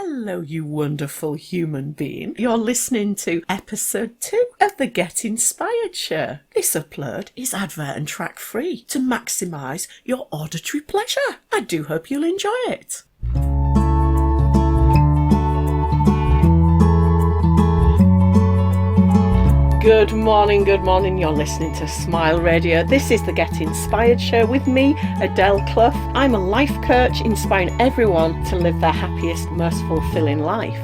Hello, you wonderful human being. You're listening to episode 2 of the Get Inspired show. This upload is advert and track free to maximise your auditory pleasure. I do hope you'll enjoy it. Good morning. You're listening to Smile Radio. This is the Get Inspired show with me, Adele Clough. I'm a life coach inspiring everyone to live their happiest, most fulfilling life.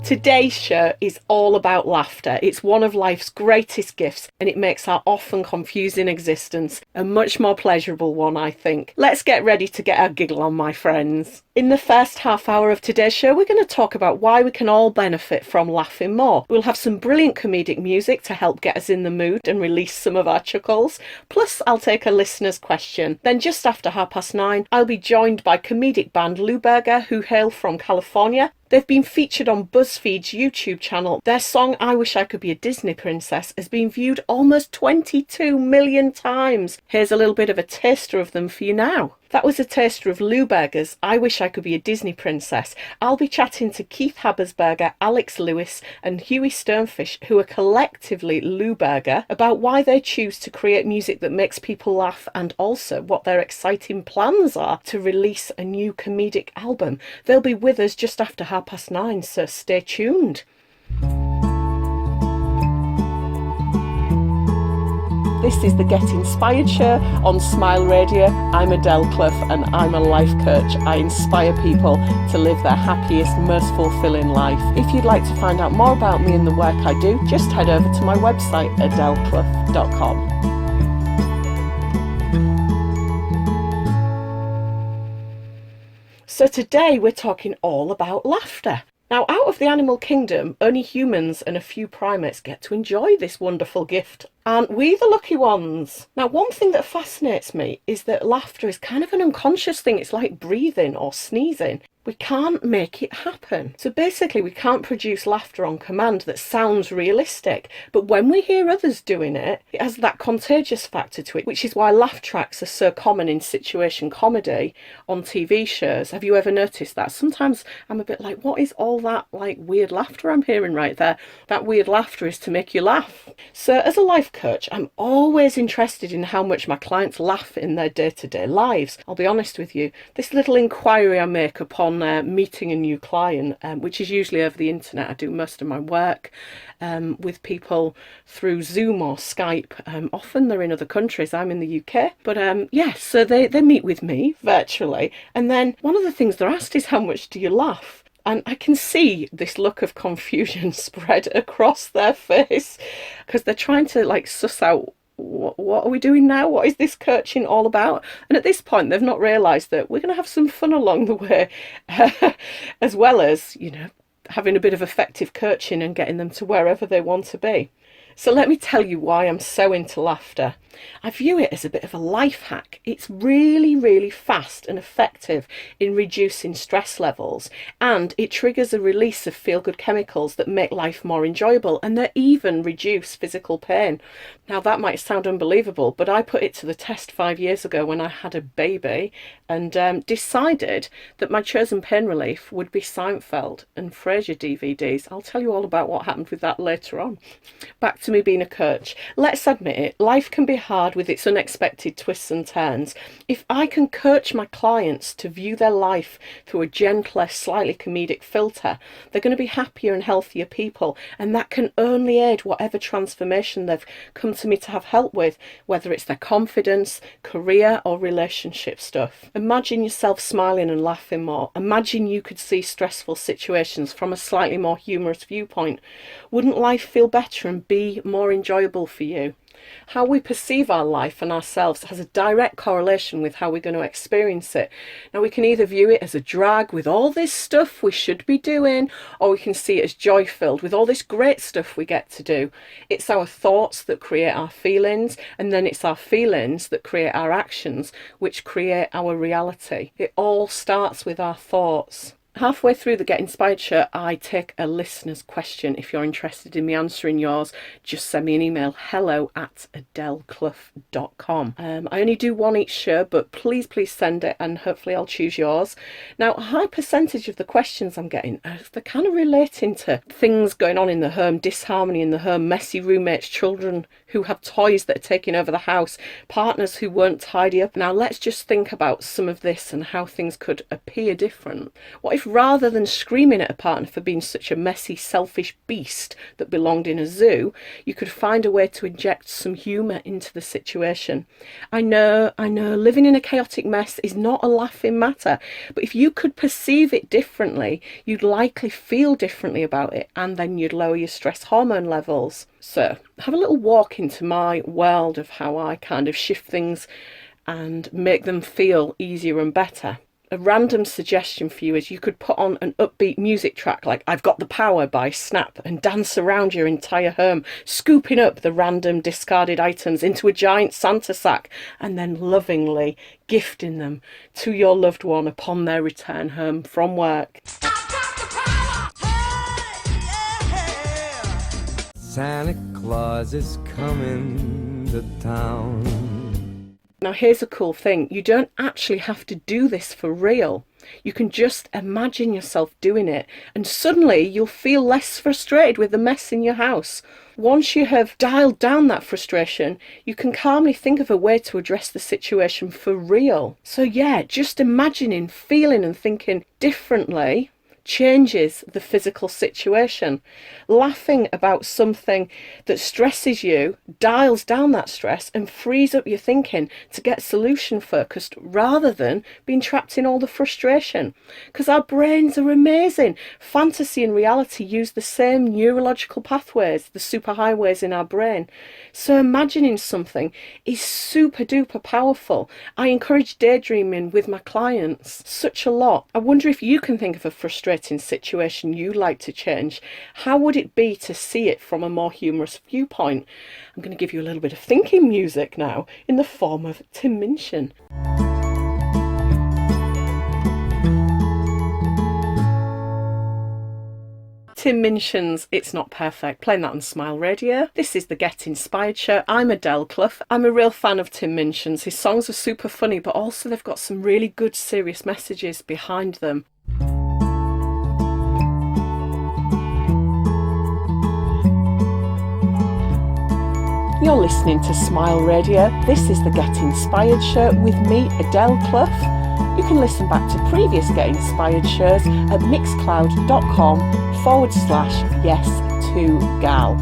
Today's show is all about laughter. It's one of life's greatest gifts, and it makes our often confusing existence a much more pleasurable one, I think. Let's get ready to get our giggle on, my friends. In the first half hour of today's show, we're going to talk about why we can all benefit from laughing more. We'll have some brilliant comedic music to help get us in the mood and release some of our chuckles. Plus, I'll take a listener's question. Then just after 9:30, I'll be joined by comedic band Lewberger, who hail from California. They've been featured on BuzzFeed's YouTube channel. Their song, I Wish I Could Be a Disney Princess, has been viewed almost 22 million times. Here's a little bit of a taster of them for you now. That was a taster of Lewberger's I Wish I Could Be a Disney Princess. I'll be chatting to Keith Habersberger, Alex Lewis and Huey Stonefish, who are collectively Lewberger, about why they choose to create music that makes people laugh and also what their exciting plans are to release a new comedic album. They'll be with us just after 9:30, so stay tuned. This is the Get Inspired show on Smile Radio. I'm Adele Clough and I'm a life coach. I inspire people to live their happiest, most fulfilling life. If you'd like to find out more about me and the work I do, just head over to my website, adeleclough.com. So today we're talking all about laughter. Now, out of the animal kingdom, only humans and a few primates get to enjoy this wonderful gift. Aren't we the lucky ones? Now, one thing that fascinates me is that laughter is kind of an unconscious thing. It's like breathing or sneezing. We can't make it happen. So basically, we can't produce laughter on command that sounds realistic. But when we hear others doing it, it has that contagious factor to it, which is why laugh tracks are so common in situation comedy on TV shows. Have you ever noticed that? Sometimes I'm a bit like, what is all that like weird laughter I'm hearing right there? That weird laughter is to make you laugh. So as a life coach, I'm always interested in how much my clients laugh in their day-to-day lives. I'll be honest with you, this little inquiry I make upon meeting a new client, which is usually over the internet. I do most of my work with people through Zoom or Skype. Often they're in other countries. I'm in the UK. But so they meet with me virtually. And then one of the things they're asked is, how much do you laugh? And I can see this look of confusion spread across their face because they're trying to like suss out, what are we doing now? What is this coaching all about? And at this point, they've not realised that we're going to have some fun along the way, as well as, having a bit of effective coaching and getting them to wherever they want to be. So let me tell you why I'm so into laughter. I view it as a bit of a life hack. It's really, really fast and effective in reducing stress levels, and it triggers a release of feel-good chemicals that make life more enjoyable, and they even reduce physical pain. Now that might sound unbelievable, but I put it to the test 5 years ago when I had a baby and decided that my chosen pain relief would be Seinfeld and Frasier DVDs. I'll tell you all about what happened with that later on. Back to me being a coach. Let's admit it, life can be hard with its unexpected twists and turns. If I can coach my clients to view their life through a gentler, slightly comedic filter, they're going to be happier and healthier people, and that can only aid whatever transformation they've come to me to have help with, whether it's their confidence, career or relationship stuff. Imagine yourself smiling and laughing more. Imagine you could see stressful situations from a slightly more humorous viewpoint. Wouldn't life feel better and be more enjoyable for you? How we perceive our life and ourselves has a direct correlation with how we're going to experience it. Now, we can either view it as a drag with all this stuff we should be doing, or we can see it as joy-filled with all this great stuff we get to do. It's our thoughts that create our feelings, and then it's our feelings that create our actions, which create our reality. It all starts with our thoughts. Halfway through the Get Inspired show, I take a listener's question. If you're interested in me answering yours, just send me an email, hello@adeleclough.com. I only do one each show, but please send it and hopefully I'll choose yours. Now, a high percentage of the questions I'm getting they're kind of relating to things going on in the home, disharmony in the home, messy roommates, children who have toys that are taking over the house, partners who won't tidy up. Now, let's just think about some of this and how things could appear different. What if rather than screaming at a partner for being such a messy, selfish beast that belonged in a zoo, you could find a way to inject some humour into the situation? I know, living in a chaotic mess is not a laughing matter, but if you could perceive it differently, you'd likely feel differently about it, and then you'd lower your stress hormone levels. So, have a little walk into my world of how I kind of shift things and make them feel easier and better. A random suggestion for you is you could put on an upbeat music track like I've Got the Power by Snap and dance around your entire home, scooping up the random discarded items into a giant Santa sack and then lovingly gifting them to your loved one upon their return home from work. Santa Claus is coming to town. Now, here's a cool thing. You don't actually have to do this for real. You can just imagine yourself doing it, and suddenly you'll feel less frustrated with the mess in your house. Once you have dialed down that frustration, you can calmly think of a way to address the situation for real. So yeah, just imagining, feeling and thinking differently changes the physical situation. Laughing about something that stresses you dials down that stress and frees up your thinking to get solution focused rather than being trapped in all the frustration. Because our brains are amazing. Fantasy and reality use the same neurological pathways, the superhighways in our brain. So imagining something is super duper powerful. I encourage daydreaming with my clients such a lot. I wonder if you can think of a frustrating situation you'd like to change. How would it be to see it from a more humorous viewpoint? I'm going to give you a little bit of thinking music now in the form of Tim Minchin. Tim Minchin's It's Not Perfect, playing that on Smile Radio. This is the Get Inspired show. I'm Adele Clough. I'm a real fan of Tim Minchin's. His songs are super funny, but also they've got some really good serious messages behind them. You're listening to Smile Radio. This is the Get Inspired show with me, Adele Clough. You can listen back to previous Get Inspired shows at mixcloud.com/yes2gal.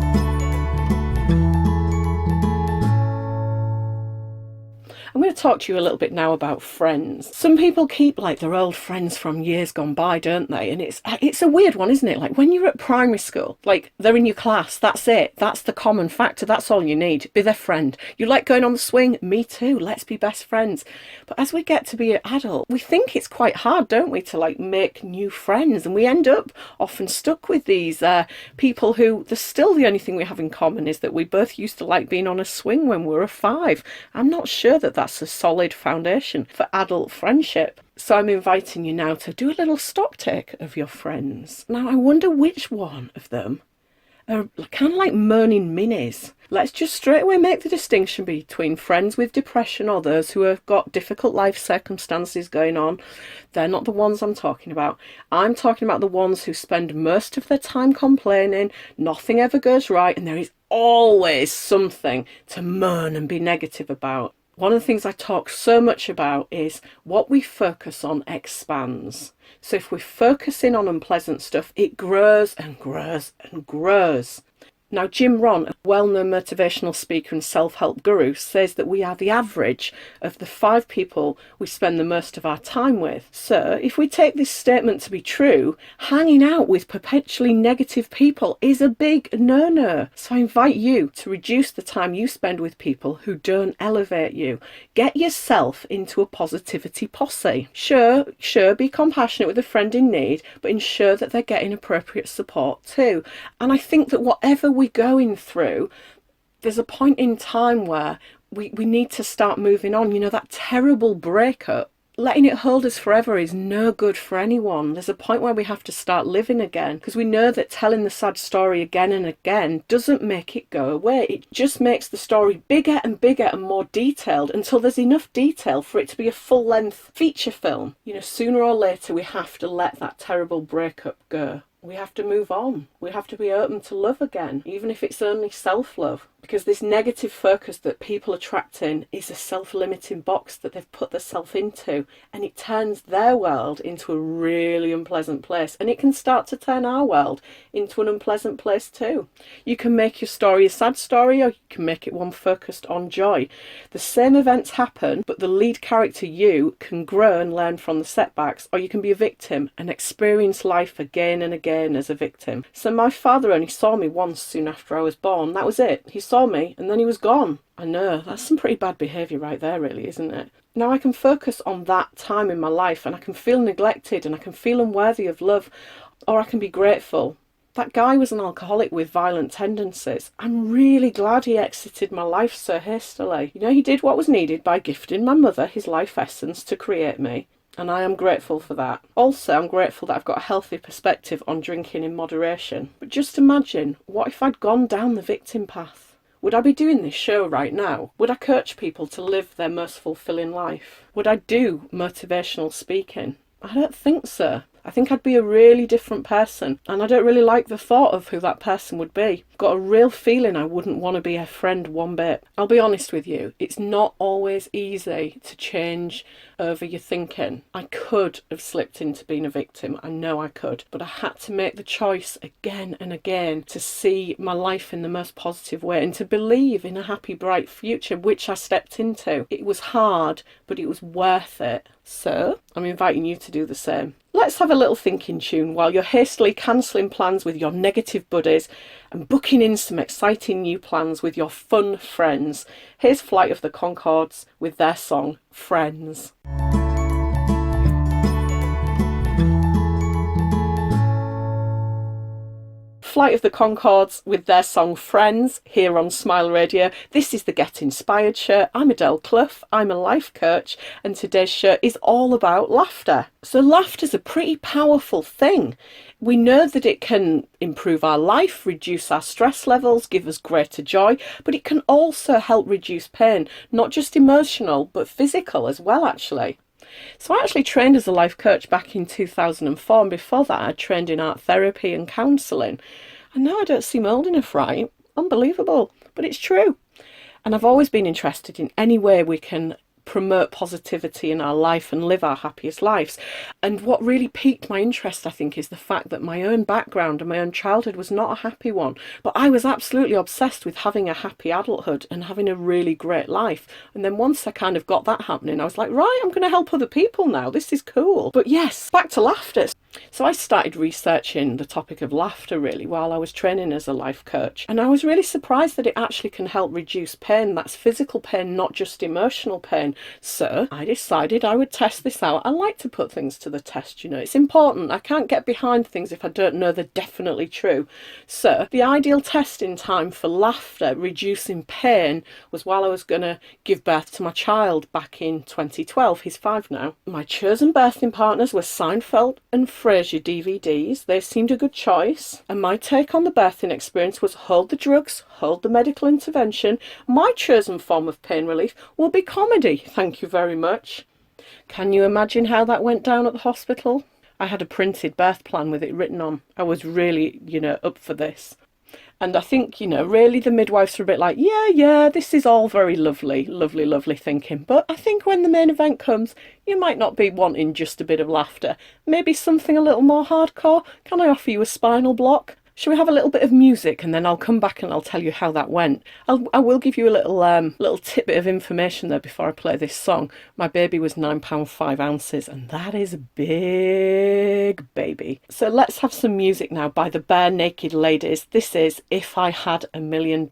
I'm going to talk to you a little bit now about friends. Some people keep like their old friends from years gone by, don't they? And it's a weird one, isn't it? Like when you're at primary school, like they're in your class, that's it. That's the common factor. That's all you need. Be their friend. You like going on the swing? Me too. Let's be best friends. But as we get to be an adult, we think it's quite hard, don't we, to like make new friends. And we end up often stuck with these people who, still the only thing we have in common is that we both used to like being on a swing when we were 5. I'm not sure that that's a solid foundation for adult friendship. So I'm inviting you now to do a little stock take of your friends. Now, I wonder which one of them are kind of like moaning minis. Let's just straight away make the distinction between friends with depression or those who have got difficult life circumstances going on. They're not the ones I'm talking about. I'm talking about the ones who spend most of their time complaining, nothing ever goes right, and there is always something to moan and be negative about. One of the things I talk so much about is what we focus on expands. So if we're focusing on unpleasant stuff, it grows and grows and grows. Now, Jim Rohn, a well-known motivational speaker and self-help guru, says that we are the average of the 5 people we spend the most of our time with. So, if we take this statement to be true, hanging out with perpetually negative people is a big no-no. So I invite you to reduce the time you spend with people who don't elevate you. Get yourself into a positivity posse. Sure, be compassionate with a friend in need, but ensure that they're getting appropriate support too. And I think that whatever we're going through, there's a point in time where we need to start moving on. You know, that terrible breakup, letting it hold us forever is no good for anyone. There's a point where we have to start living again, because we know that telling the sad story again and again doesn't make it go away. It just makes the story bigger and bigger and more detailed until there's enough detail for it to be a full-length feature film. You know, sooner or later we have to let that terrible breakup go. We have to move on. We have to be open to love again, even if it's only self-love. Because this negative focus that people are trapped in is a self-limiting box that they've put themselves into, and it turns their world into a really unpleasant place, and it can start to turn our world into an unpleasant place too. You can make your story a sad story, or you can make it one focused on joy. The same events happen, but the lead character, you, can grow and learn from the setbacks, or you can be a victim and experience life again and again as a victim. So my father only saw me once soon after I was born. That was it. He saw me and then he was gone. I know, that's some pretty bad behaviour right there, really, isn't it? Now I can focus on that time in my life, and I can feel neglected, and I can feel unworthy of love, or I can be grateful. That guy was an alcoholic with violent tendencies. I'm really glad he exited my life so hastily. You know, he did what was needed by gifting my mother his life essence to create me. And I am grateful for that. Also, I'm grateful that I've got a healthy perspective on drinking in moderation. But just imagine, what if I'd gone down the victim path? Would I be doing this show right now? Would I coach people to live their most fulfilling life? Would I do motivational speaking? I don't think so. I think I'd be a really different person, and I don't really like the thought of who that person would be. I've got a real feeling I wouldn't want to be a friend one bit. I'll be honest with you, it's not always easy to change over your thinking. I could have slipped into being a victim, I know I could, but I had to make the choice again and again to see my life in the most positive way and to believe in a happy, bright future, which I stepped into. It was hard, but it was worth it. So, I'm inviting you to do the same. Let's have a little thinking tune while you're hastily cancelling plans with your negative buddies and booking in some exciting new plans with your fun friends. Here's Flight of the Conchords with their song, Friends. Flight of the Conchords with their song Friends here on Smile Radio. This is the Get Inspired Show. I'm Adele Clough, I'm a life coach, and today's show is all about laughter. So laughter's a pretty powerful thing. We know that it can improve our life, reduce our stress levels, give us greater joy, but it can also help reduce pain, not just emotional, but physical as well, actually. So I actually trained as a life coach back in 2004, and before that I trained in art therapy and counselling. I know I don't seem old enough, right? Unbelievable, but it's true. And I've always been interested in any way we can promote positivity in our life and live our happiest lives. And what really piqued my interest, I think, is the fact that my own background and my own childhood was not a happy one, but I was absolutely obsessed with having a happy adulthood and having a really great life. And then once I kind of got that happening, I was like, right, I'm going to help other people now. This is cool. But yes, back to laughter. So I started researching the topic of laughter really while I was training as a life coach, and I was really surprised that it actually can help reduce pain. That's physical pain, not just emotional pain. So I decided I would test this out. I like to put things to the test, you know, it's important. I can't get behind things if I don't know they're definitely true. So the ideal testing time for laughter reducing pain was while I was going to give birth to my child back in 2012. He's 5 now. My chosen birthing partners were Seinfeld and Frasier DVDs. They seemed a good choice, and my take on the birthing experience was hold the drugs, hold the medical intervention. My chosen form of pain relief will be comedy. Thank you very much. Can you imagine how that went down at the hospital? I had a printed birth plan with it written on. I was really, up for this. And I think, really the midwives were a bit like, yeah, this is all very lovely, lovely, lovely thinking. But I think when the main event comes, you might not be wanting just a bit of laughter. Maybe something a little more hardcore. Can I offer you a spinal block? Shall we have a little bit of music, and then I'll come back and I'll tell you how that went. I will give you a little tidbit of information there before I play this song. My baby was 9 pounds 5 ounces, and that is a big baby. So let's have some music now by the Bare Naked Ladies. This is If I Had $1 Million.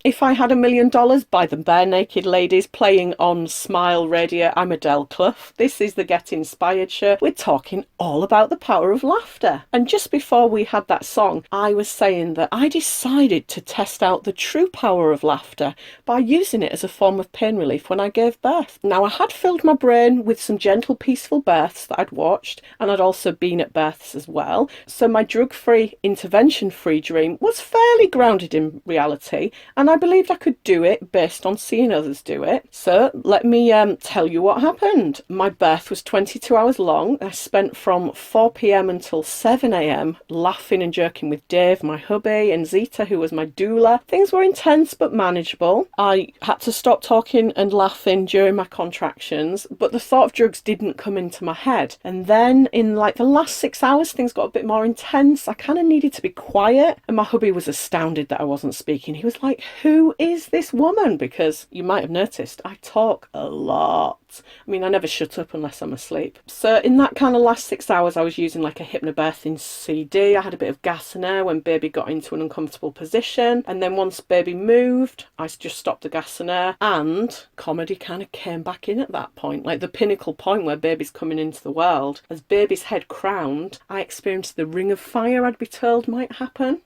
If I Had $1,000,000 by the Bare Naked Ladies, playing on Smile Radio. I'm Adele Clough. This is the Get Inspired show. We're talking all about the power of laughter. And just before we had that song, I was saying that I decided to test out the true power of laughter by using it as a form of pain relief when I gave birth. Now, I had filled my brain with some gentle, peaceful births that I'd watched, and I'd also been at births as well. So my drug-free, intervention-free dream was fairly grounded in reality, and I believed I could do it based on seeing others do it. So let me tell you what happened. My birth was 22 hours long. I spent from 4 p.m. until 7 a.m. laughing and joking with Dave, my hubby, and Zita, who was my doula. Things were intense but manageable. I had to stop talking and laughing during my contractions, but the thought of drugs didn't come into my head. And then in like the last 6 hours, things got a bit more intense. I kind of needed to be quiet, and my hubby was astounded that I wasn't speaking. He was like, "Who is this woman?" Because you might have noticed I talk a lot. I mean, I never shut up unless I'm asleep. So in that kind of last 6 hours, I was using like a hypnobirthing CD. I had a bit of gas and air when baby got into an uncomfortable position. And then once baby moved, I just stopped the gas and air, and comedy kind of came back in at that point. Like the pinnacle point where baby's coming into the world. As baby's head crowned, I experienced the ring of fire I'd be told might happen.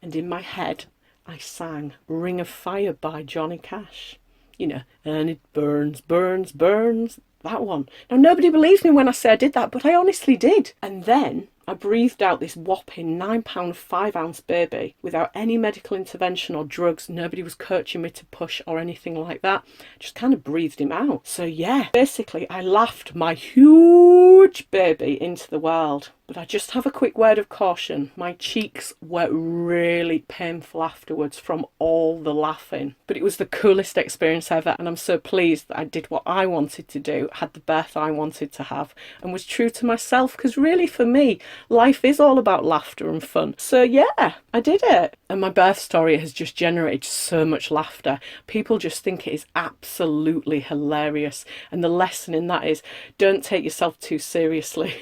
And in my head, I sang Ring of Fire by Johnny Cash. You know, and it burns, burns, burns. That one. Now, nobody believes me when I say I did that, but I honestly did. And then I breathed out this whopping 9-pound, 5-ounce baby without any medical intervention or drugs. Nobody was coaching me to push or anything like that. Just kind of breathed him out. So yeah, basically I laughed my huge baby into the world. But I just have a quick word of caution. My cheeks were really painful afterwards from all the laughing. But it was the coolest experience ever, and I'm so pleased that I did what I wanted to do, had the birth I wanted to have, and was true to myself, because really for me, life is all about laughter and fun. So yeah, I did it. And my birth story has just generated so much laughter. People just think it is absolutely hilarious. And the lesson in that is, don't take yourself too seriously.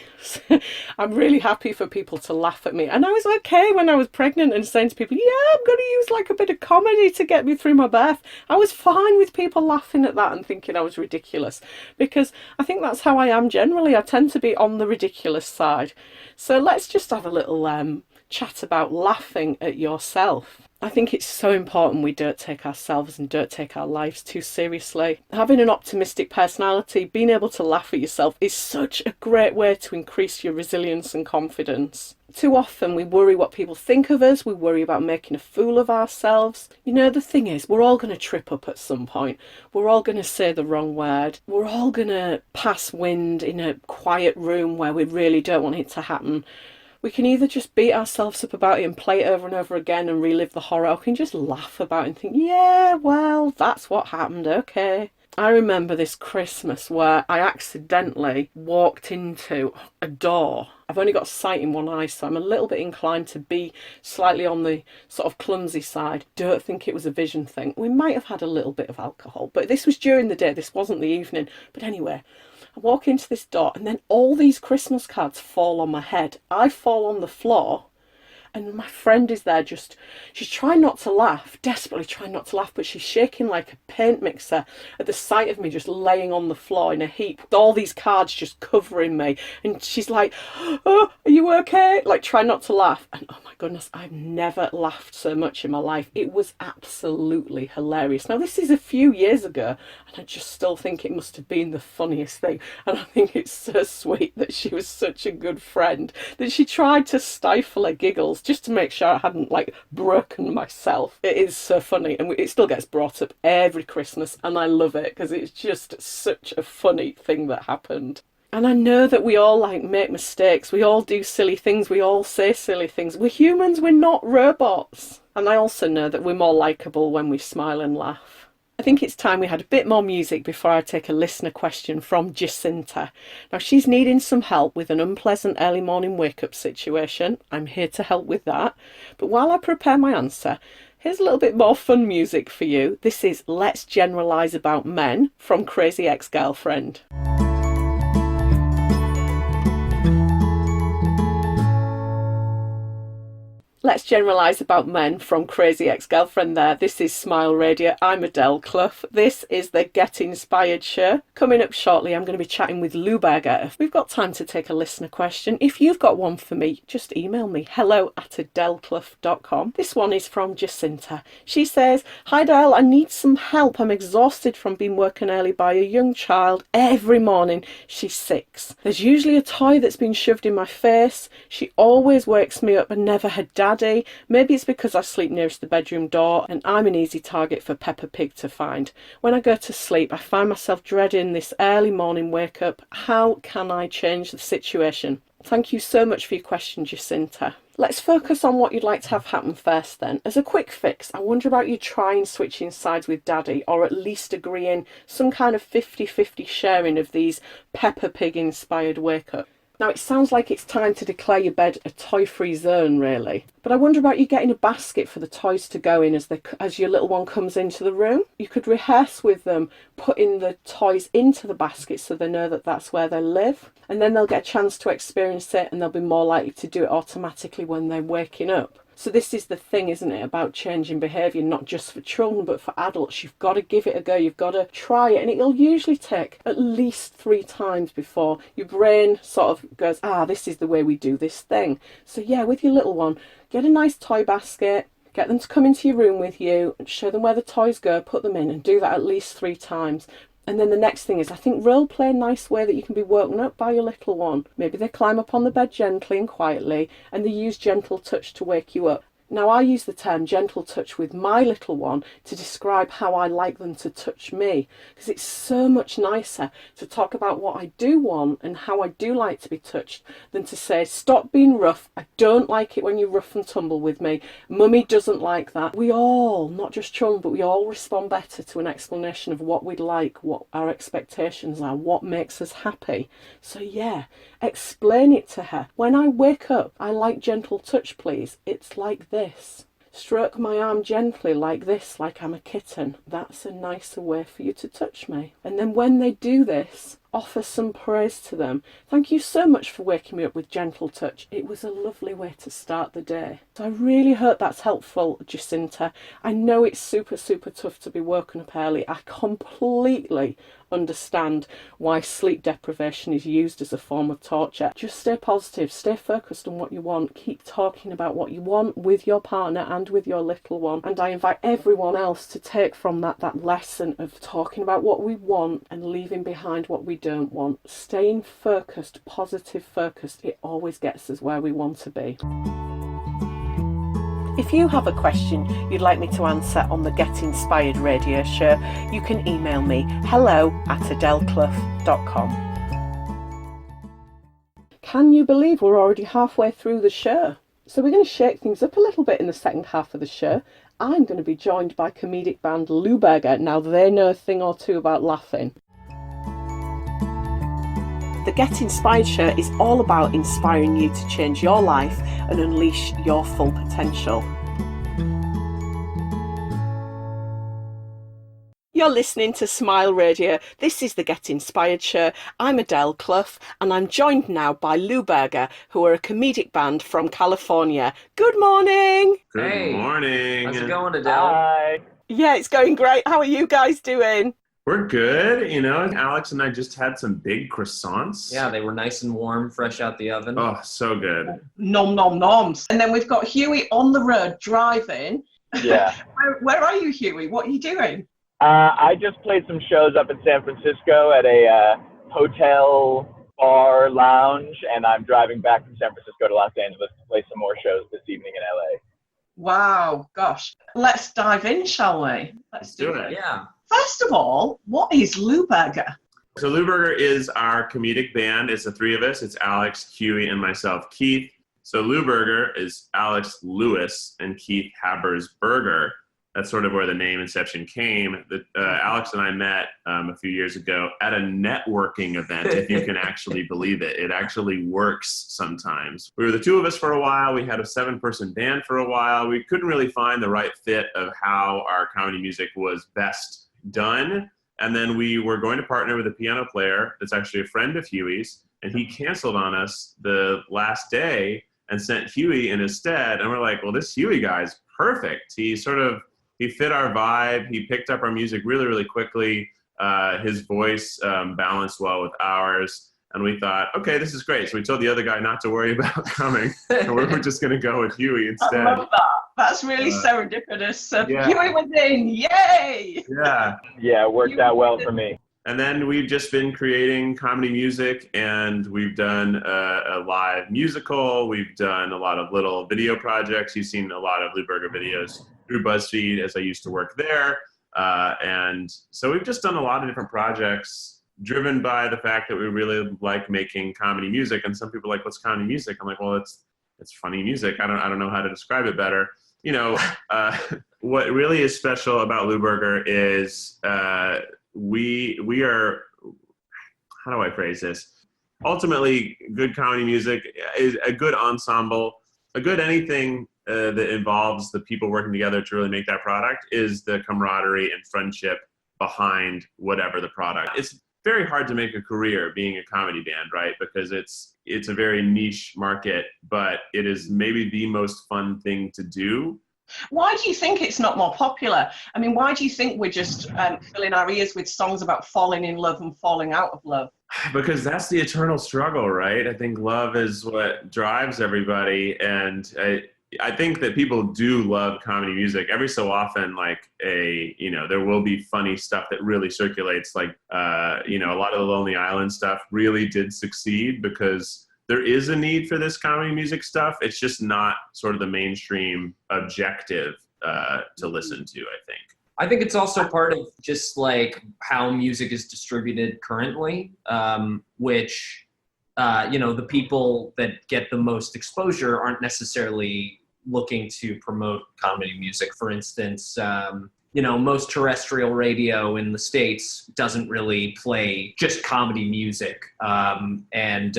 I'm really happy for people to laugh at me. And I was okay when I was pregnant and saying to people, yeah, I'm going to use like a bit of comedy to get me through my birth. I was fine with people laughing at that and thinking I was ridiculous, because I think that's how I am generally. I tend to be on the ridiculous side. So let's just have a little chat about laughing at yourself. I think it's so important we don't take ourselves and don't take our lives too seriously. Having an optimistic personality, being able to laugh at yourself is such a great way to increase your resilience and confidence. Too often we worry what people think of us, we worry about making a fool of ourselves. You know, the thing is, we're all going to trip up at some point. We're all going to say the wrong word. We're all going to pass wind in a quiet room where we really don't want it to happen. We can either just beat ourselves up about it and play it over and over again and relive the horror, or we can just laugh about it and think, yeah, well, that's what happened, okay. I remember this Christmas where I accidentally walked into a door. I've only got sight in one eye, so I'm a little bit inclined to be slightly on the sort of clumsy side. Don't think it was a vision thing. We might have had a little bit of alcohol, but this was during the day, this wasn't the evening. But anyway, I walk into this door and then all these Christmas cards fall on my head. I fall on the floor. And my friend is there she's trying not to laugh, desperately trying not to laugh, but she's shaking like a paint mixer at the sight of me just laying on the floor in a heap, with all these cards just covering me. And she's like, oh, are you okay? Like, try not to laugh. And oh my goodness, I've never laughed so much in my life. It was absolutely hilarious. Now, this is a few years ago, and I just still think it must have been the funniest thing. And I think it's so sweet that she was such a good friend, that she tried to stifle her giggles just to make sure I hadn't like broken myself. It is so funny, and it still gets brought up every Christmas, and I love it because it's just such a funny thing that happened. And I know that we all like make mistakes, we all do silly things, we all say silly things. We're humans, we're not robots. And I also know that we're more likeable when we smile and laugh. I think it's time we had a bit more music before I take a listener question from Jacinta. Now, she's needing some help with an unpleasant early morning wake-up situation. I'm here to help with that. But while I prepare my answer, here's a little bit more fun music for you. This is Let's Generalise About Men from Crazy Ex-Girlfriend. Let's generalise about men from Crazy Ex-Girlfriend there. This is Smile Radio. I'm Adele Clough. This is the Get Inspired show. Coming up shortly, I'm going to be chatting with Lewberger. If we've got time to take a listener question, if you've got one for me, just email me, hello@adeleclough.com. This one is from Jacinta. She says, "Hi Adele, I need some help. I'm exhausted from being woken early by a young child every morning. She's 6. There's usually a toy that's been shoved in my face. She always wakes me up and never her daddy. Maybe it's because I sleep nearest the bedroom door and I'm an easy target for Peppa Pig to find. When I go to sleep, I find myself dreading this early morning wake up. How can I change the situation?" Thank you so much for your question, Jacinta. Let's focus on what you'd like to have happen first then. As a quick fix, I wonder about you trying switching sides with Daddy, or at least agreeing some kind of 50-50 sharing of these Peppa Pig inspired wake up. Now, it sounds like it's time to declare your bed a toy-free zone, really. But I wonder about you getting a basket for the toys to go in as your little one comes into the room. You could rehearse with them, putting the toys into the basket so they know that that's where they live. And then they'll get a chance to experience it and they'll be more likely to do it automatically when they're waking up. So this is the thing, isn't it, about changing behaviour, not just for children but for adults. You've got to give it a go, you've got to try it, and it'll usually take at least 3 times before your brain sort of goes, this is the way we do this thing. So yeah, with your little one, get a nice toy basket, get them to come into your room with you, and show them where the toys go, put them in, and do that at least 3 times. And then the next thing is, I think, role play a nice way that you can be woken up by your little one. Maybe they climb up on the bed gently and quietly, and they use gentle touch to wake you up. Now, I use the term gentle touch with my little one to describe how I like them to touch me, because it's so much nicer to talk about what I do want and how I do like to be touched than to say, stop being rough, I don't like it when you rough and tumble with me, mummy doesn't like that. We all, not just children, but we all respond better to an explanation of what we'd like, what our expectations are, what makes us happy. So yeah, explain it to her. When I wake up, I like gentle touch, please. It's like this. Stroke my arm gently like this, like I'm a kitten. That's a nicer way for you to touch me. And then when they do this, offer some praise to them. Thank you so much for waking me up with gentle touch. It was a lovely way to start the day. So I really hope that's helpful, Jacinta. I know it's super, super tough to be woken up early. I completely understand why sleep deprivation is used as a form of torture. Just stay positive, stay focused on what you want, keep talking about what you want with your partner and with your little one. And I invite everyone else to take from that lesson of talking about what we want and leaving behind what we don't want. Staying focused, positive focused, it always gets us where we want to be. If you have a question you'd like me to answer on the Get Inspired radio show, you can email me hello@adeleclough.com. Can you believe we're already halfway through the show? So we're going to shake things up a little bit in the second half of the show. I'm going to be joined by comedic band Lewberger. Now they know a thing or two about laughing. The Get Inspired show is all about inspiring you to change your life and unleash your full potential. You're listening to Smile Radio. This is the Get Inspired show. I'm Adele Clough, and I'm joined now by Lewberger, who are a comedic band from California. Good morning! Good morning. How's it going, Adele? Hi. Yeah, it's going great. How are you guys doing? We're good. Alex and I just had some big croissants. Yeah, they were nice and warm, fresh out the oven. Oh, so good. Nom nom noms. And then we've got Huey on the road driving. Yeah. Where are you, Huey? What are you doing? I just played some shows up in San Francisco at a hotel bar lounge, and I'm driving back from San Francisco to Los Angeles to play some more shows this evening in LA. Wow, gosh. Let's dive in, shall we? Let's do it. Yeah. First of all, what is Lewberger? So Lewberger is our comedic band. It's the 3 of us. It's Alex, Huey, and myself, Keith. So Lewberger is Alex Lewis and Keith Habersberger. That's sort of where the name Inception came. Alex and I met a few years ago at a networking event, if you can actually believe it. It actually works sometimes. We were the 2 of us for a while. We had a 7-person band for a while. We couldn't really find the right fit of how our comedy music was best done. And then we were going to partner with a piano player that's actually a friend of Huey's, and he canceled on us the last day and sent Huey in his stead. And we're like, well, this Huey guy's perfect. He fit our vibe. He picked up our music really, really quickly. His voice balanced well with ours. And we thought, okay, this is great. So we told the other guy not to worry about coming. And we were just going to go with Huey instead. I love that. That's really serendipitous. Yeah. Huey was in. Yay! Yeah. Yeah, it worked out well for me. And then we've just been creating comedy music, and we've done a live musical. We've done a lot of little video projects. You've seen a lot of Lewberger videos through BuzzFeed, as I used to work there. And so we've just done a lot of different projects driven by the fact that we really like making comedy music. And some people are like, what's comedy music? I'm like, well, it's funny music. I don't know how to describe it better. You know, what really is special about Lewberger is we are, how do I phrase this? Ultimately, good comedy music is a good ensemble, a good anything that involves the people working together to really make that product is the camaraderie and friendship behind whatever the product. It's very hard to make a career being a comedy band, right? Because it's a very niche market, but it is maybe the most fun thing to do. Why do you think it's not more popular? I mean, why do you think we're just filling our ears with songs about falling in love and falling out of love? Because that's the eternal struggle, right? I think love is what drives everybody. And I think that people do love comedy music. Every so often, like there will be funny stuff that really circulates. Like, a lot of the Lonely Island stuff really did succeed because there is a need for this comedy music stuff. It's just not sort of the mainstream objective to listen to, I think. I think it's also part of just like how music is distributed currently, which, the people that get the most exposure aren't necessarily looking to promote comedy music. For instance, most terrestrial radio in the States doesn't really play just comedy music. And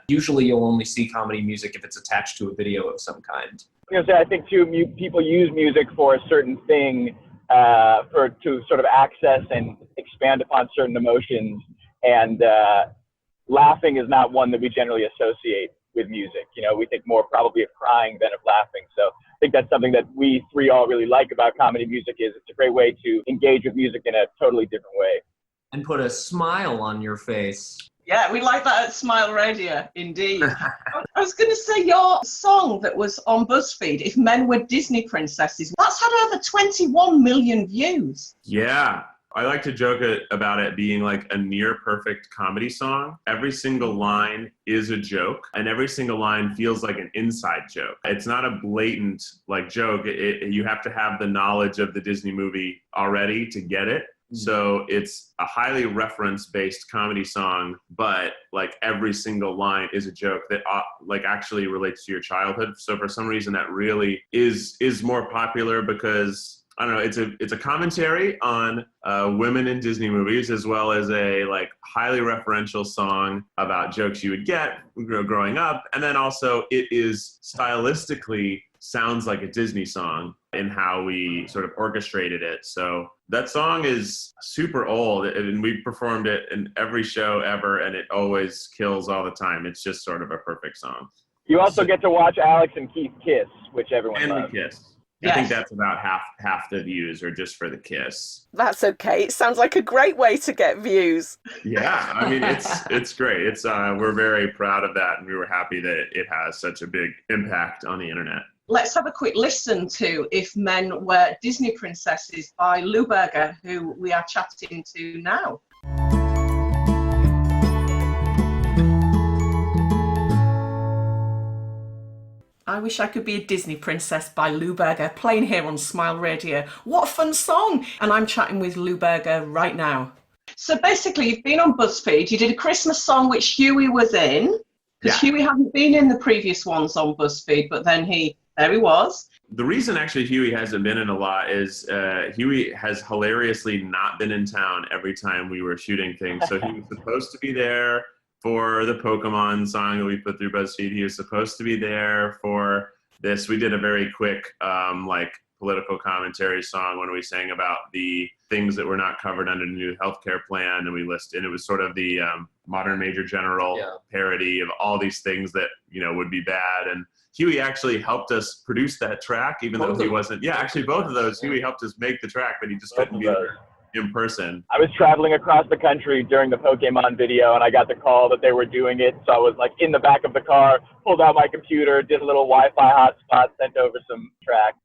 usually you'll only see comedy music if it's attached to a video of some kind. I think too, people use music for a certain thing, to sort of access and expand upon certain emotions. And laughing is not one that we generally associate with music. We think more probably of crying than of laughing. So I think that's something that we three all really like about comedy music is it's a great way to engage with music in a totally different way. And put a smile on your face. Yeah, we like that at Smile Radio, indeed. I was going to say your song that was on BuzzFeed, If Men Were Disney Princesses, that's had over 21 million views. Yeah. I like to joke about it being like a near perfect comedy song. Every single line is a joke, and every single line feels like an inside joke. It's not a blatant joke. You have to have the knowledge of the Disney movie already to get it. So it's a highly reference-based comedy song, but every single line is a joke that actually relates to your childhood. So for some reason that really is more popular because I don't know, it's a commentary on women in Disney movies, as well as a highly referential song about jokes you would get growing up. And then also it is stylistically sounds like a Disney song in how we sort of orchestrated it. So that song is super old, and we performed it in every show ever, and it always kills all the time. It's just sort of a perfect song. You also get to watch Alex and Keith kiss, which everyone And loves. we kiss. Yes. I think that's about half the views are just for the kiss. That's okay. It sounds like a great way to get views. Yeah, I mean, it's great. It's we're very proud of that, and we were happy that it has such a big impact on the internet. Let's have a quick listen to If Men Were Disney Princesses by Lewberger, who we are chatting to now. I Wish I Could Be a Disney Princess by Lewberger, playing here on Smile Radio. What a fun song! And I'm chatting with Lewberger right now. So basically, you've been on BuzzFeed. You did a Christmas song which Huey was in, because Huey hadn't been in the previous ones on BuzzFeed, but then there he was. The reason actually Huey hasn't been in a lot is Huey has hilariously not been in town every time we were shooting things. So he was supposed to be there for the Pokemon song that we put through BuzzFeed. He was supposed to be there for this. We did a very quick political commentary song when we sang about the things that were not covered under the new healthcare plan, and it was sort of the modern Major General parody of all these things that would be bad. And Huey actually helped us produce that track, even though he wasn't. Yeah, actually both of those. Huey helped us make the track, but he just couldn't be there in person. I was traveling across the country during the Pokemon video, and I got the call that they were doing it. So I was like in the back of the car, pulled out my computer, did a little Wi-Fi hotspot, sent over some tracks.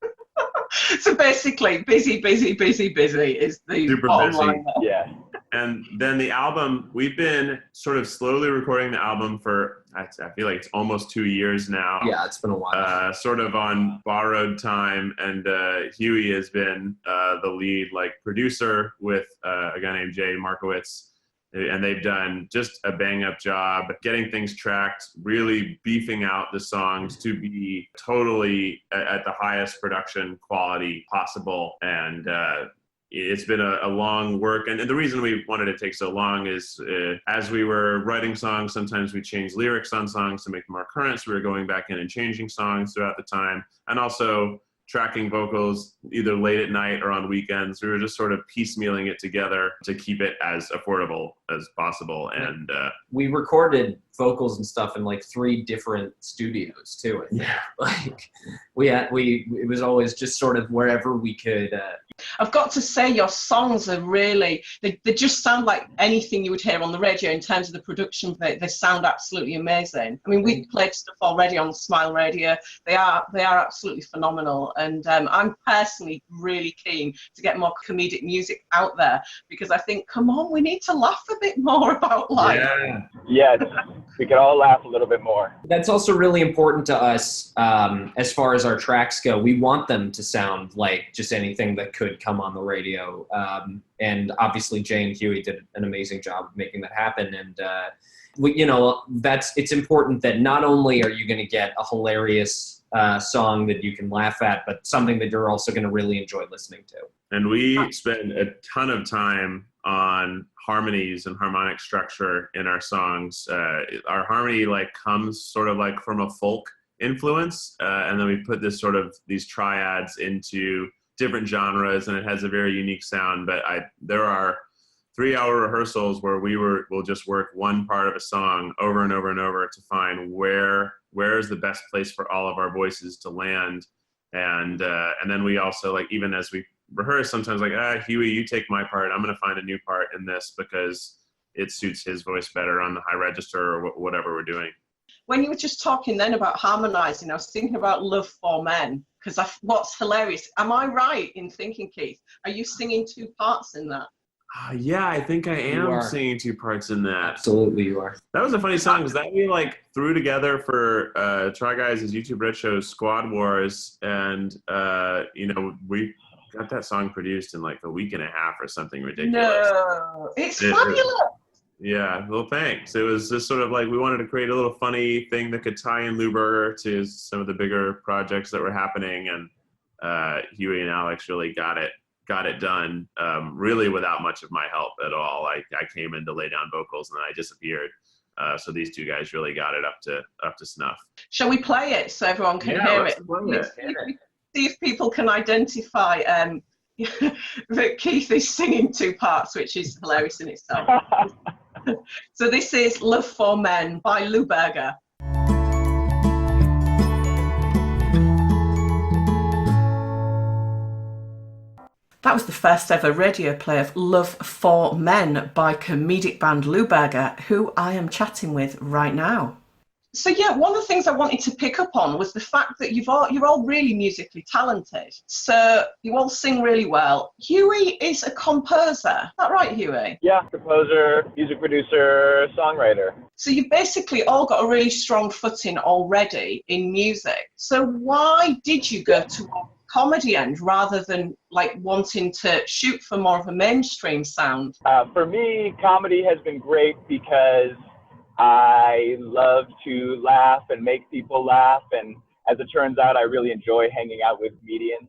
So basically, busy is the Super bottom busy. line there. Yeah. And then the album, we've been sort of slowly recording the album for, I feel like it's almost 2 years now. Yeah, it's been a while. Sort of on borrowed time. And Huey has been the lead producer with a guy named Jay Markowitz. And they've done just a bang-up job getting things tracked, really beefing out the songs to be totally at the highest production quality possible. And it's been a long work. And the reason we wanted to take so long is as we were writing songs, sometimes we changed lyrics on songs to make them more current. So we were going back in and changing songs throughout the time. And also tracking vocals either late at night or on weekends. We were just sort of piecemealing it together to keep it as affordable as possible. And we recorded vocals and stuff in 3 different studios too. I think. Yeah. It was always just sort of wherever we could. I've got to say, your songs are really, they just sound like anything you would hear on the radio in terms of the production. They sound absolutely amazing. I mean, we've played stuff already on Smile Radio. They are absolutely phenomenal. And I'm personally really keen to get more comedic music out there, because I think, come on, we need to laugh a bit more about life. Yeah. Yes, we could all laugh a little bit more. That's also really important to us as far as our tracks go. We want them to sound like just anything that could come on the radio. And obviously Jay and Huey did an amazing job of making that happen. And it's important that not only are you going to get a hilarious song that you can laugh at, but something that you're also going to really enjoy listening to. And we spend a ton of time on harmonies and harmonic structure in our songs. Our harmony comes sort of from a folk influence, and then we put these triads into different genres, and it has a very unique sound. But there are 3-hour rehearsals where we'll just work one part of a song over and over and over to find where is the best place for all of our voices to land. And then we also even as we rehearse, sometimes Huey, you take my part. I'm going to find a new part in this because it suits his voice better on the high register or whatever we're doing. When you were just talking then about harmonizing, I was thinking about Love for Men, because what's hilarious, am I right in thinking, Keith, are you singing 2 parts in that? Yeah, I think I am singing 2 parts in that. Absolutely, you are. That was a funny song, because that we threw together for Try Guys' YouTube Red Show Squad Wars, and we got that song produced in a week and a half or something ridiculous. No, it's fabulous. Yeah, well, thanks. It was just sort of we wanted to create a little funny thing that could tie in Lewberger to some of the bigger projects that were happening, and Huey and Alex really got it done, really without much of my help at all. I came in to lay down vocals and then I disappeared. So these 2 guys really got it up to snuff. Shall we play it so everyone can hear it? See if people can identify that Keith is singing 2 parts, which is hilarious in itself. So this is Love for Men by Lewberger. That was the first ever radio play of Love for Men by comedic band Lewberger, who I am chatting with right now. So yeah, one of the things I wanted to pick up on was the fact that you're all really musically talented. So you all sing really well. Huey is a composer. Is that right, Huey? Yeah, composer, music producer, songwriter. So you've basically all got a really strong footing already in music. So why did you go to comedy end rather than wanting to shoot for more of a mainstream sound? For me, comedy has been great because I love to laugh and make people laugh, and as it turns out, I really enjoy hanging out with comedians.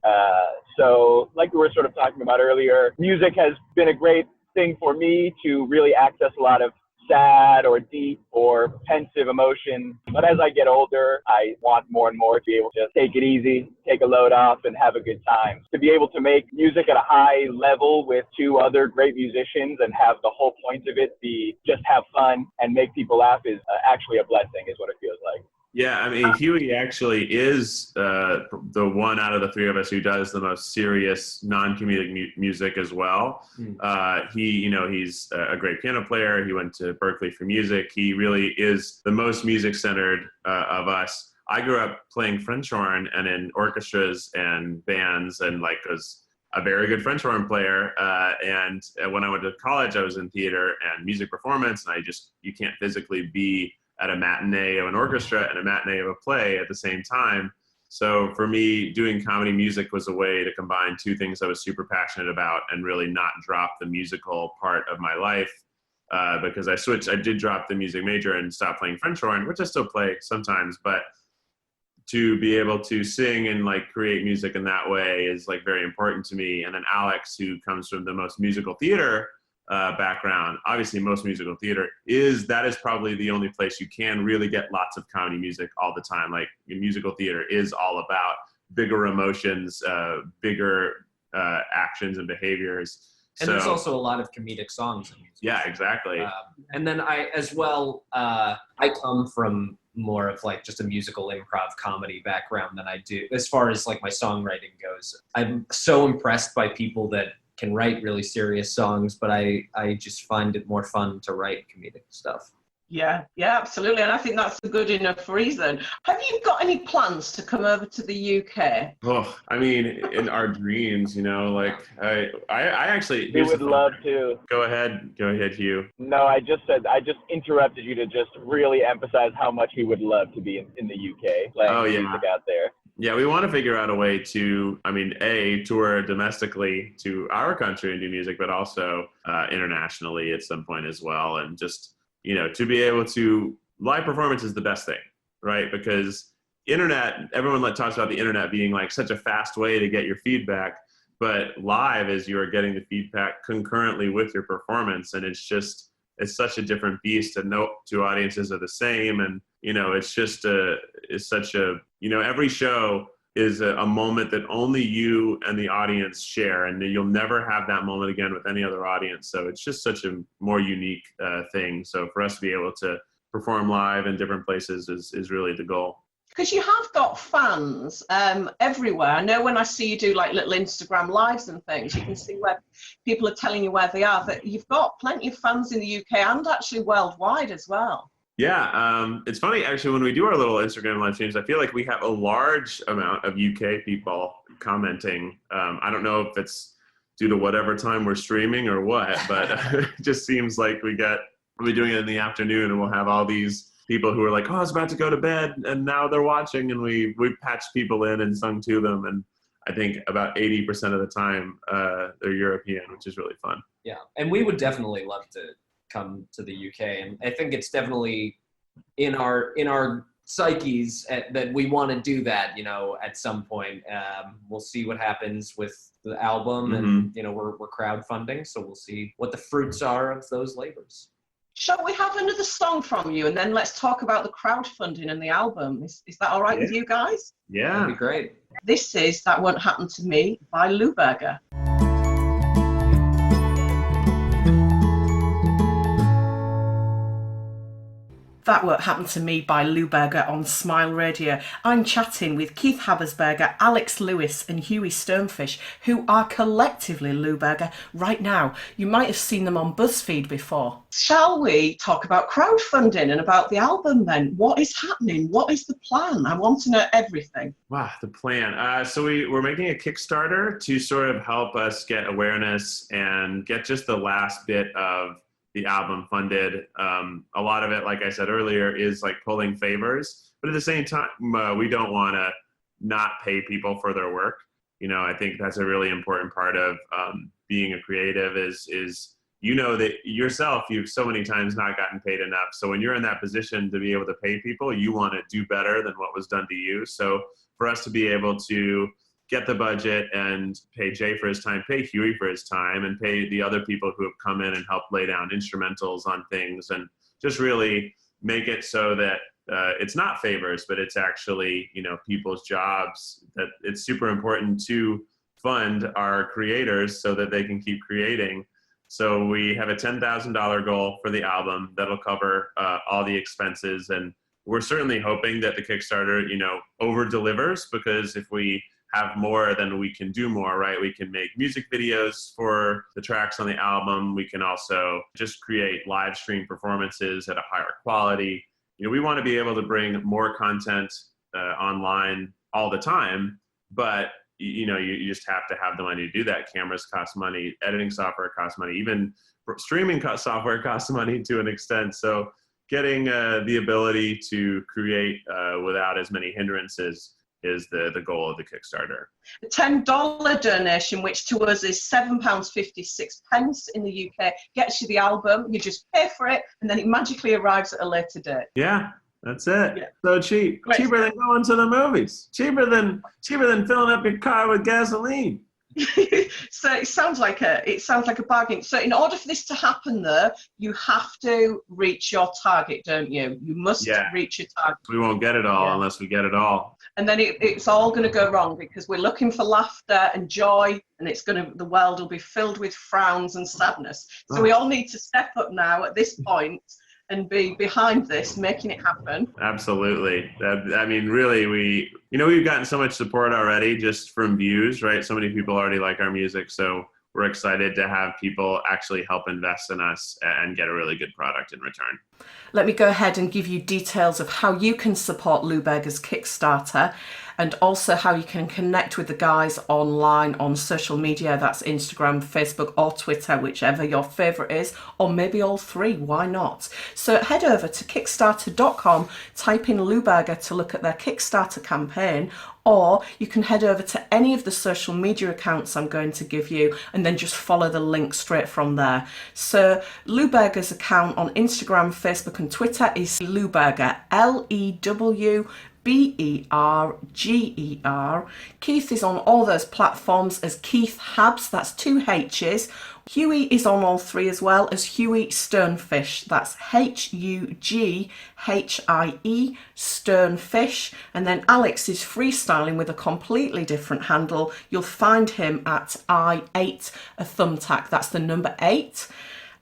So like we were sort of talking about earlier, music has been a great thing for me to really access a lot of sad or deep or pensive emotion. But as I get older, I want more and more to be able to take it easy, take a load off, and have a good time. To be able to make music at a high level with two other great musicians and have the whole point of it be just have fun and make people laugh is actually a blessing, is what it feels like. Yeah, I mean, Huey actually is the one out of the three of us who does the most serious non-comedic music as well. He's a great piano player. He went to Berkeley for music. He really is the most music-centered of us. I grew up playing French horn and in orchestras and bands, and was a very good French horn player. And when I went to college, I was in theater and music performance, and you can't physically be at a matinee of an orchestra and a matinee of a play at the same time. So for me, doing comedy music was a way to combine two things I was super passionate about and really not drop the musical part of my life. Because I did drop the music major and stop playing French horn, which I still play sometimes, but to be able to sing and create music in that way is very important to me. And then Alex, who comes from the most musical theater background, obviously most musical theater is probably the only place you can really get lots of comedy music all the time. Musical theater is all about bigger emotions, bigger actions and behaviors. And there's also a lot of comedic songs in music. Yeah, exactly. And then I come from more of just a musical improv comedy background than I do as far as my songwriting goes. I'm so impressed by people that can write really serious songs, but I just find it more fun to write comedic stuff. Yeah, absolutely. And I think that's a good enough reason. Have you got any plans to come over to the UK? Oh, I mean, in our dreams, I actually... We would love to. Go ahead, Hugh. No, I just interrupted you to just really emphasize how much we would love to be in the UK, playing music out there. Yeah, we want to figure out a way to, tour domestically to our country and do music, but also internationally at some point as well. And just, to be able to, live performance is the best thing, right? Because everyone talks about the internet being such a fast way to get your feedback, but live is you are getting the feedback concurrently with your performance. And it's such a different beast, and no two audiences are the same. And, every show is a moment that only you and the audience share, and you'll never have that moment again with any other audience. So it's just such a more unique thing. So for us to be able to perform live in different places is really the goal. Because you have got fans everywhere. I know when I see you do little Instagram lives and things, you can see where people are telling you where they are, that you've got plenty of fans in the UK and actually worldwide as well. Yeah, it's funny actually when we do our little Instagram live streams, I feel like we have a large amount of UK people commenting. I don't know if it's due to whatever time we're streaming or what, but it just seems like we'll be doing it in the afternoon and we'll have all these people who are I was about to go to bed and now they're watching, and we patched people in and sung to them. And I think about 80% of the time they're European, which is really fun. Yeah, and we would definitely love to come to the UK, and I think it's definitely in our psyches that we want to do that, at some point. We'll see what happens with the album, and we're crowdfunding, so we'll see what the fruits are of those labors. Shall we have another song from you, and then let's talk about the crowdfunding and the album? Is that all right with you guys? Yeah, that'd be great. This is That Won't Happen to Me by Lewberger. That Won't Happen to Me by Lewberger on Smile Radio. I'm chatting with Keith Habersberger, Alex Lewis and Huey Stonefish, who are collectively Lewberger right now. You might have seen them on BuzzFeed before. Shall we talk about crowdfunding and about the album then? What is happening? What is the plan? I want to know everything. Wow, the plan. So we're making a Kickstarter to sort of help us get awareness and get just the last bit of the album funded. A lot of it, like I said earlier, is pulling favors, but at the same time, we don't want to not pay people for their work. I think that's a really important part of being a creative is that yourself, you've so many times not gotten paid enough. So when you're in that position to be able to pay people, you want to do better than what was done to you. So for us to be able to get the budget and pay Jay for his time, pay Huey for his time, and pay the other people who have come in and helped lay down instrumentals on things, and just really make it so that it's not favors, but it's actually, people's jobs, that it's super important to fund our creators so that they can keep creating. So we have a $10,000 goal for the album that'll cover all the expenses. And we're certainly hoping that the Kickstarter, over delivers, because if we have more, then we can do more, right? We can make music videos for the tracks on the album. We can also just create live stream performances at a higher quality. We want to be able to bring more content online all the time, but you just have to have the money to do that. Cameras cost money, editing software costs money, even streaming software costs money to an extent. So getting the ability to create without as many hindrances is the goal of the Kickstarter. The $10 donation, which to us is £7.56 in the UK, gets you the album. You just pay for it, and then it magically arrives at a later date. Yeah, that's it. Yeah. So cheap. Great. Cheaper than going to the movies. Cheaper than filling up your car with gasoline. So it sounds like a bargain. So in order for this to happen, though, you have to reach your target, don't you? You must reach your target. We won't get it all unless we get it all. And then it's all going to go wrong, because we're looking for laughter and joy, and the world will be filled with frowns and sadness. So we all need to step up now at this point and be behind this, making it happen. Absolutely. Really, we've gotten so much support already just from views, right? So many people already like our music. So we're excited to have people actually help invest in us and get a really good product in return. Let me go ahead and give you details of how you can support Lewberger's Kickstarter, and also how you can connect with the guys online on social media. That's Instagram, Facebook, or Twitter, whichever your favourite is, or maybe all three, why not? So head over to kickstarter.com, type in Lewberger to look at their Kickstarter campaign, or you can head over to any of the social media accounts I'm going to give you and then just follow the link straight from there. So Lewberger's account on Instagram, Facebook and Twitter is Lewberger, Lewberger. Keith is on all those platforms as Keith Habs, that's 2 H's. Huey is on all three as well as Huey Stonefish, that's Hughie Stonefish. And then Alex is freestyling with a completely different handle. You'll find him at I8 a thumbtack, that's the number 8.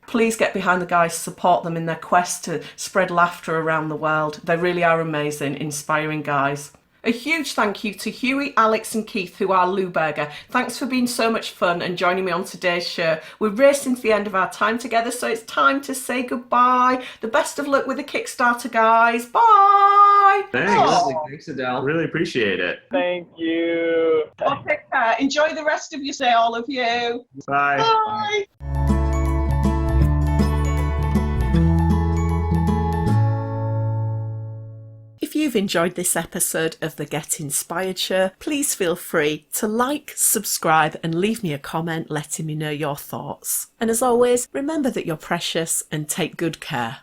Please get behind the guys, support them in their quest to spread laughter around the world. They really are amazing, inspiring guys. A huge thank you to Huey, Alex and Keith, who are Lewberger. Thanks for being so much fun and joining me on today's show. We're racing to the end of our time together, so it's time to say goodbye. The best of luck with the Kickstarter, guys. Bye! Thanks. Thanks, Adele. Really appreciate it. Thank you. Well, take care. Enjoy the rest of your day, all of you. Bye. Bye. If you've enjoyed this episode of the Get Inspired Show, please feel free to like, subscribe and leave me a comment letting me know your thoughts. And as always, remember that you're precious and take good care.